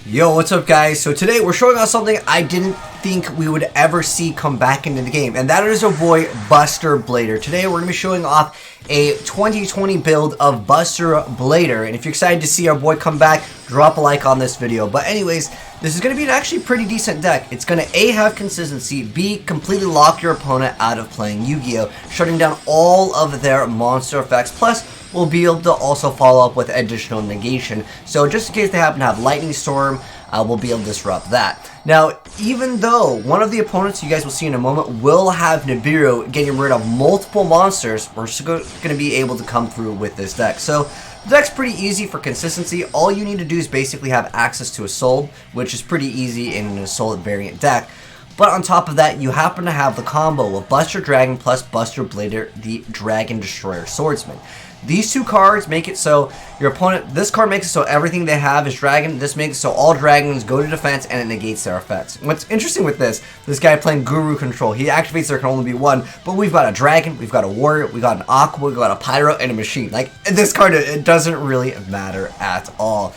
Yo, what's up guys? So today we're showing off something I didn't think we would ever see come back into the game, and that is our boy Buster Blader. Today we're going to be showing off a 2020 build of Buster Blader, and if you're excited to see our boy come back, drop a like on this video. But anyways, this is going to be an actually pretty decent deck. It's going to A, have consistency, B, completely lock your opponent out of playing Yu-Gi-Oh, shutting down all of their monster effects, plus we'll be able to also follow up with additional negation. So just in case they happen to have Lightning Storm, we'll be able to disrupt that. Now, even though one of the opponents you guys will see in a moment will have Nibiru getting rid of multiple monsters, we're still going to be able to come through with this deck. So the deck's pretty easy for consistency. All you need to do is basically have access to a Soul, which is pretty easy in a Soul variant deck. But on top of that, you happen to have the combo of Buster Dragon plus Buster Blader, the Dragon Destroyer Swordsman. These two cards make it so your opponent, this card makes it so everything they have is dragon. This makes it so all dragons go to defense and it negates their effects. What's interesting with this guy playing Guru Control, he activates there can only be one, but we've got a dragon, we've got a warrior, we've got an aqua, we've got a pyro, and a machine. Like, this card, it doesn't really matter at all,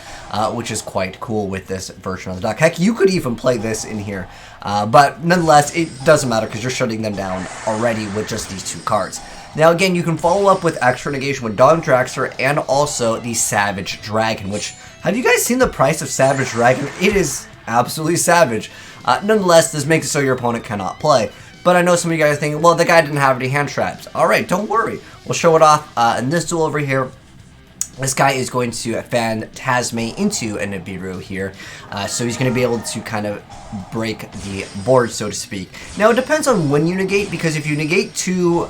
which is quite cool with this version of the deck. Heck, you could even play this in here, but nonetheless, it doesn't matter because you're shutting them down already with just these two cards. Now again, you can follow up with extra negation with Dawn Dragster and also the Savage Dragon, which, have you guys seen the price of Savage Dragon? It is absolutely savage. Nonetheless, this makes it so your opponent cannot play. But I know some of you guys are thinking, well, the guy didn't have any hand traps. Alright, don't worry. We'll show it off in this duel over here. This guy is going to Phantasme into a Nibiru here, so he's going to be able to kind of break the board, so to speak. Now, it depends on when you negate, because if you negate too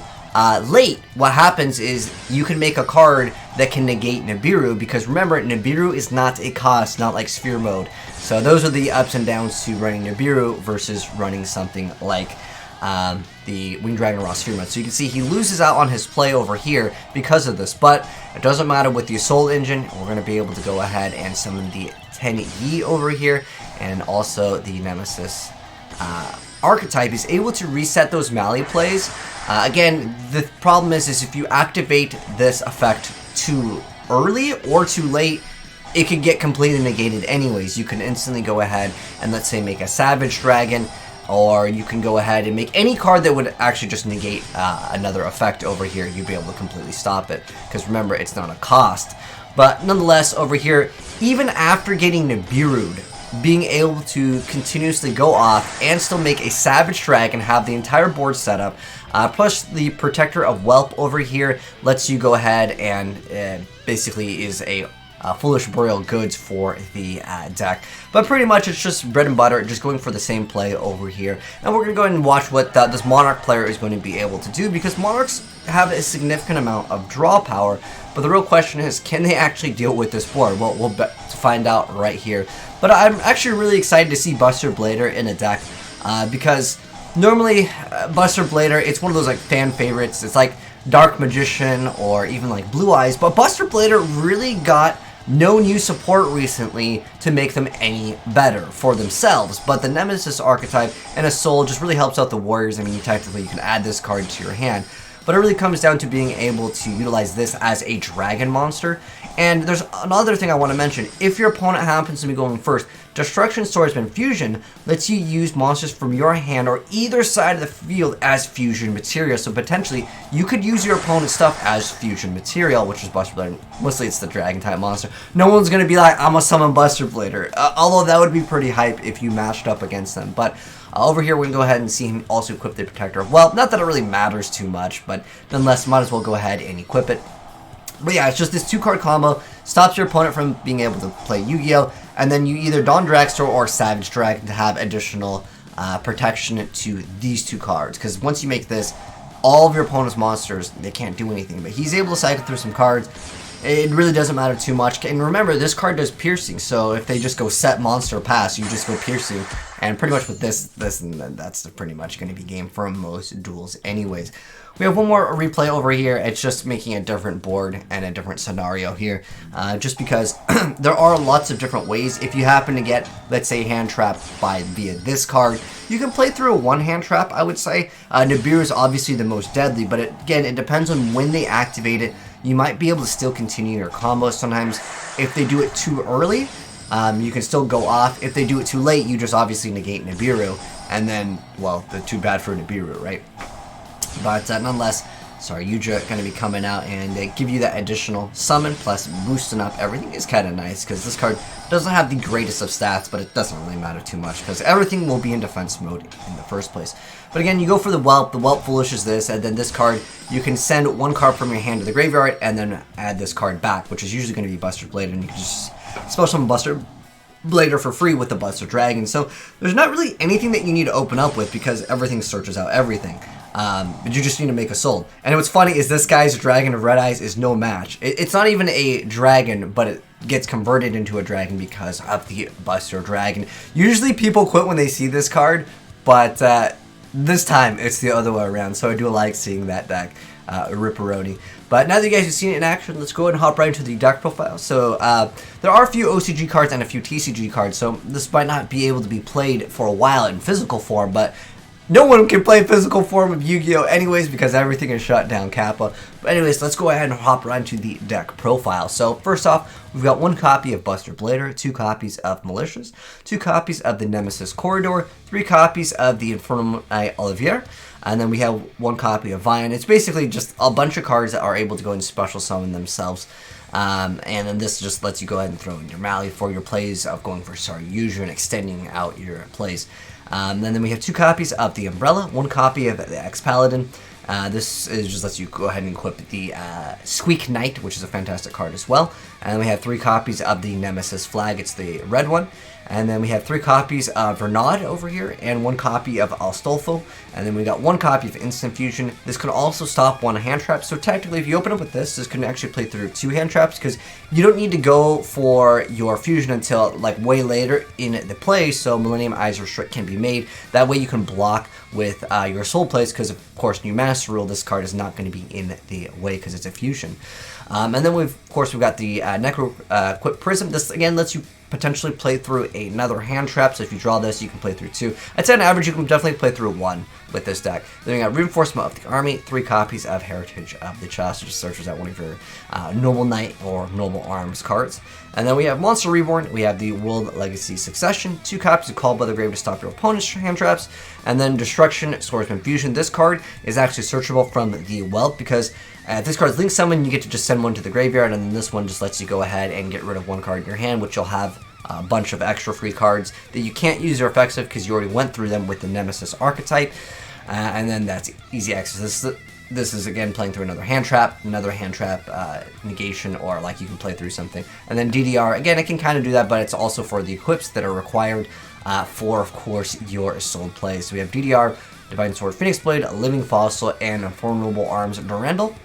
late, what happens is you can make a card that can negate Nibiru, because remember, Nibiru is not a cost, not like Sphere Mode. So those are the ups and downs to running Nibiru versus running something like the Winged Dragon Raw Sphere Mode. So you can see he loses out on his play over here because of this, but it doesn't matter with the Assault Engine. We're going to be able to go ahead and summon the 10 Yi over here, and also the Nemesis archetype is able to reset those melee plays. Again, the problem is if you activate this effect too early or too late, it can get completely negated anyways. You can instantly go ahead and, let's say, make a Savage Dragon, or you can go ahead and make any card that would actually just negate another effect over here. You'd be able to completely stop it, because remember, it's not a cost. But nonetheless, over here, even after getting Nibiru'd, being able to continuously go off and still make a Savage Dragon, have the entire board set up, plus the Protector of Whelp over here lets you go ahead and basically is a Foolish Boreal Goods for the deck. But pretty much it's just bread and butter, just going for the same play over here. And we're going to go ahead and watch what this Monarch player is going to be able to do, because Monarchs have a significant amount of draw power. But the real question is, can they actually deal with this board? Well, we'll find out right here. But I'm actually really excited to see Buster Blader in a deck, because normally Buster Blader, it's one of those like fan favorites. It's like Dark Magician or even like Blue Eyes, but Buster Blader really got no new support recently to make them any better for themselves. But the Nemesis archetype and a Soul just really helps out the Warriors. I mean, technically you can add this card to your hand, but it really comes down to being able to utilize this as a dragon monster. And there's another thing I want to mention. If your opponent happens to be going first, Destruction Swordsman Fusion lets you use monsters from your hand or either side of the field as fusion material. So potentially, you could use your opponent's stuff as fusion material, which is Buster Blader. Mostly it's the dragon type monster. No one's going to be like, I'm going to summon Buster Blader. Although that would be pretty hype if you matched up against them. But over here, we can go ahead and see him also equip the Protector. Well, not that it really matters too much, but nonetheless, might as well go ahead and equip it. But yeah, it's just this two-card combo, stops your opponent from being able to play Yu-Gi-Oh! And then you either Dawn Dragster or Savage Dragon to have additional protection to these two cards. Because once you make this, all of your opponent's monsters, they can't do anything. But he's able to cycle through some cards. It really doesn't matter too much. And remember, this card does piercing, so if they just go set monster pass, you just go piercing. And pretty much with this, and that's pretty much going to be game for most duels anyways. We have one more replay over here. It's just making a different board and a different scenario here. Just because there are lots of different ways. If you happen to get, let's say, hand trapped via this card, you can play through a one hand trap, I would say. Nibiru is obviously the most deadly, but again, it depends on when they activate it. You might be able to still continue your combo sometimes. If they do it too early, you can still go off. If they do it too late, you just obviously negate Nibiru, and then, well, they're too bad for Nibiru, right? But nonetheless, sorry, Yugioh going to be coming out and give you that additional summon, plus boosting up everything is kind of nice, because this card doesn't have the greatest of stats, but it doesn't really matter too much, because everything will be in defense mode in the first place. But again, you go for the Whelp foolishes this, and then this card, you can send one card from your hand to the graveyard, and then add this card back, which is usually going to be Buster Blade, and you can just spell summon Buster Blader for free with the Buster Dragon. So there's not really anything that you need to open up with, because everything searches out everything. But you just need to make a soul. And what's funny is this guy's Dragon of Red Eyes is no match. It's not even a dragon, but it gets converted into a dragon because of the Buster Dragon. Usually people quit when they see this card, but this time it's the other way around. So I do like seeing that deck, Ripperoni. But now that you guys have seen it in action, let's go ahead and hop right into the deck profile. So there are a few OCG cards and a few TCG cards, so this might not be able to be played for a while in physical form, but no one can play physical form of Yu-Gi-Oh! Anyways, because everything is shut down Kappa. But anyways, let's go ahead and hop right into the deck profile. So first off, we've got one copy of Buster Blader, 2 copies of Malicious, 2 copies of the Nemesis Corridor, 3 copies of the Infernal Knight Olivier, and then we have 1 copy of Vian. It's basically just a bunch of cards that are able to go and special summon themselves. And then this just lets you go ahead and throw in your Mally for your plays of going for Yugioh and extending out your plays. And then we have 2 copies of the Umbrella, 1 copy of the Ex-Paladin. This is just lets you go ahead and equip the Squeak Knight, which is a fantastic card as well. And then we have 3 copies of the Nemesis Flag, it's the red one. And then we have 3 copies of Vernod over here, and 1 copy of Astolfo. And then we got 1 copy of Instant Fusion. This can also stop 1 hand trap. So technically, if you open up with this can actually play through 2 hand traps, because you don't need to go for your fusion until like way later in the play. So Millennium Eyes Restrict can be made. That way you can block with your soul plays, because of course, New Master Rule, this card is not going to be in the way because it's a fusion. And then we've got the Necro Equip Prism. This again lets you potentially play through another hand trap, so if you draw this, you can play through 2. I'd say on average, you can definitely play through 1 with this deck. Then we got Reinforcement of the Army, 3 copies of Heritage of the Chest, which searches out one of your Noble Knight or Noble Arms cards. And then we have Monster Reborn, we have the World Legacy Succession, 2 copies of Called by the Grave to stop your opponent's hand traps, and then Destruction, Swordsman Fusion. This card is actually searchable from the Whelp, because if this card's Link Summon, you get to just send 1 to the graveyard, and then this one just lets you go ahead and get rid of 1 card in your hand, which you'll have a bunch of extra free cards that you can't use or effects of because you already went through them with the Nemesis archetype. And then that's easy access. This is again playing through another hand trap, negation, or like you can play through something. And then DDR, again, it can kind of do that, but it's also for the equips that are required for, of course, your soul plays. So we have DDR, Divine Sword, Phoenix Blade, Living Fossil, and Formidable Arms, Durandal.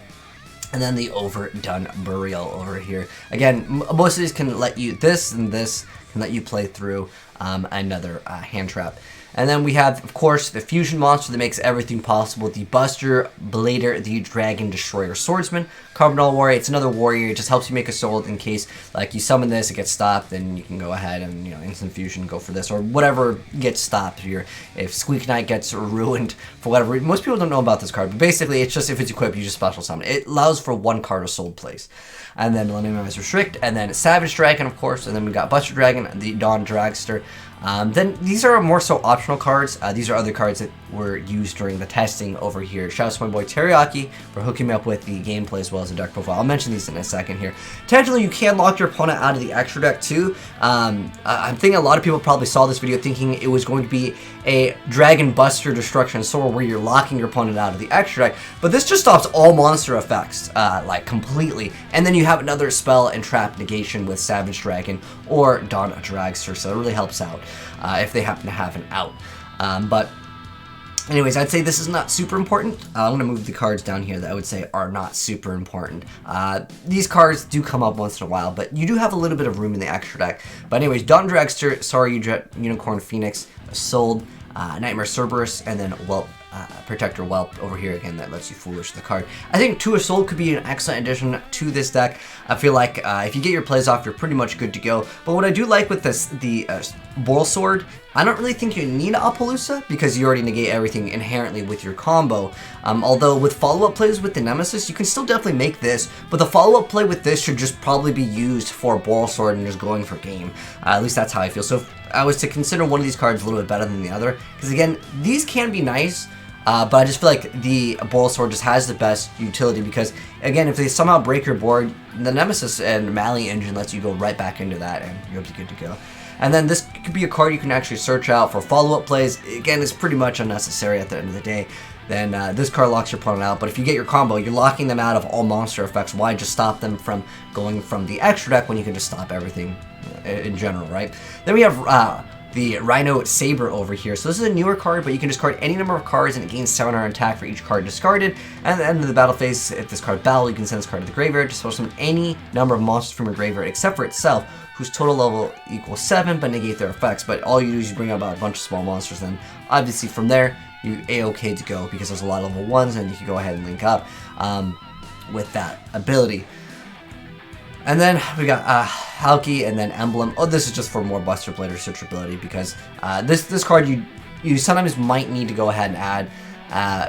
And then the Overdone Burial over here. Again, most of these can let you, this and this can let you play through another hand trap. And then we have, of course, the fusion monster that makes everything possible. The Buster Blader, the Dragon Destroyer Swordsman. Carbonal Warrior, it's another warrior. It just helps you make a soul in case, like, you summon this, it gets stopped, then you can go ahead and, you know, instant fusion, go for this, or whatever gets stopped here. If Squeak Knight gets ruined for whatever reason, most people don't know about this card, but basically, it's just if it's equipped, you just special summon. It allows for 1 card of soul plays. And then Millennium Eyes Restrict, and then Savage Dragon, of course, and then we got Buster Dragon, the Dawn Dragster. Then these are more so optional cards. These are other cards that were used during the testing over here. Shout out to my boy Teriyaki for hooking me up with the gameplay as well as the deck profile. I'll mention these in a second here. Technically, you can lock your opponent out of the extra deck too. I'm thinking a lot of people probably saw this video thinking it was going to be a Dragon Buster Destruction Sword where you're locking your opponent out of the extra deck, but this just stops all monster effects like completely, and then you have another spell and trap negation with Savage Dragon or Dawn Dragster, so it really helps out if they happen to have an out. But anyways, I'd say this is not super important. I'm going to move the cards down here that I would say are not super important. These cards do come up once in a while, but you do have a little bit of room in the extra deck. But anyways, Dawn Dragster, Sorry Unicorn Phoenix, Sold, Nightmare Cerberus, and then Whelp, Protector Whelp over here again that lets you foolish the card. I think 2 of Soul could be an excellent addition to this deck. I feel like if you get your plays off, you're pretty much good to go. But what I do like with this, the Boral Sword, I don't really think you need Appaloosa because you already negate everything inherently with your combo. Although with follow-up plays with the Nemesis, you can still definitely make this, but the follow-up play with this should just probably be used for Boral Sword and just going for game. At least that's how I feel. So if I was to consider one of these cards a little bit better than the other, because again, these can be nice, but I just feel like the Boral Sword just has the best utility because, again, if they somehow break your board, the Nemesis and Mali engine lets you go right back into that and you'll be good to go. And then this could be a card you can actually search out for follow-up plays. Again, it's pretty much unnecessary at the end of the day. Then this card locks your opponent out. But if you get your combo, you're locking them out of all monster effects. Why just stop them from going from the extra deck when you can just stop everything in general, right? Then we have the Rhino Saber over here. So this is a newer card, but you can discard any number of cards and it gains 700 attack for each card discarded. And at the end of the battle phase, if this card battle, you can send this card to the graveyard to special summon any number of monsters from your graveyard except for itself, whose total level equals 7, but negate their effects. But all you do is you bring up a bunch of small monsters, then obviously from there, you're A-okay to go because there's a lot of level 1s and you can go ahead and link up with that ability. And then we got Halki and then Emblem. Oh, this is just for more Buster Blader searchability because this card you sometimes might need to go ahead and add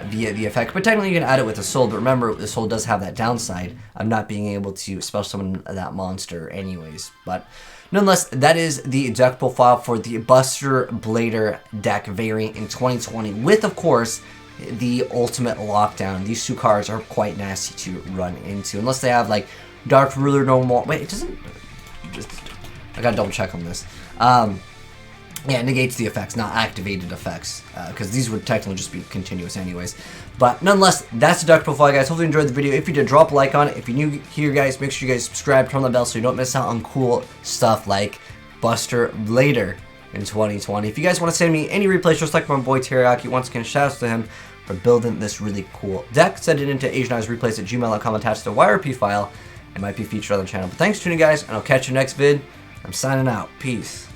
via the effect, but technically you can add it with the soul. But remember, the soul does have that downside of not being able to special summon that monster anyways. But nonetheless, that is the deck profile for the Buster Blader deck variant in 2020 with, of course, the Ultimate Lockdown. These two cards are quite nasty to run into unless they have like Dark Ruler normal. Wait, it doesn't. I gotta double check on this. Yeah, it negates the effects, not activated effects, because these would technically just be continuous anyways. But nonetheless, that's the deck profile, guys. Hopefully you enjoyed the video. If you did, drop a like on it. If you're new here, guys, make sure you guys subscribe, turn on the bell so you don't miss out on cool stuff like Buster Blader in 2020. If you guys want to send me any replays, just like my boy Teriyaki, once again, shouts to him for building this really cool deck. Send it into AzneyesReplays@gmail.com attached to the YRP file. It might be featured on the channel. But thanks for tuning, guys, and I'll catch you next vid. I'm signing out. Peace.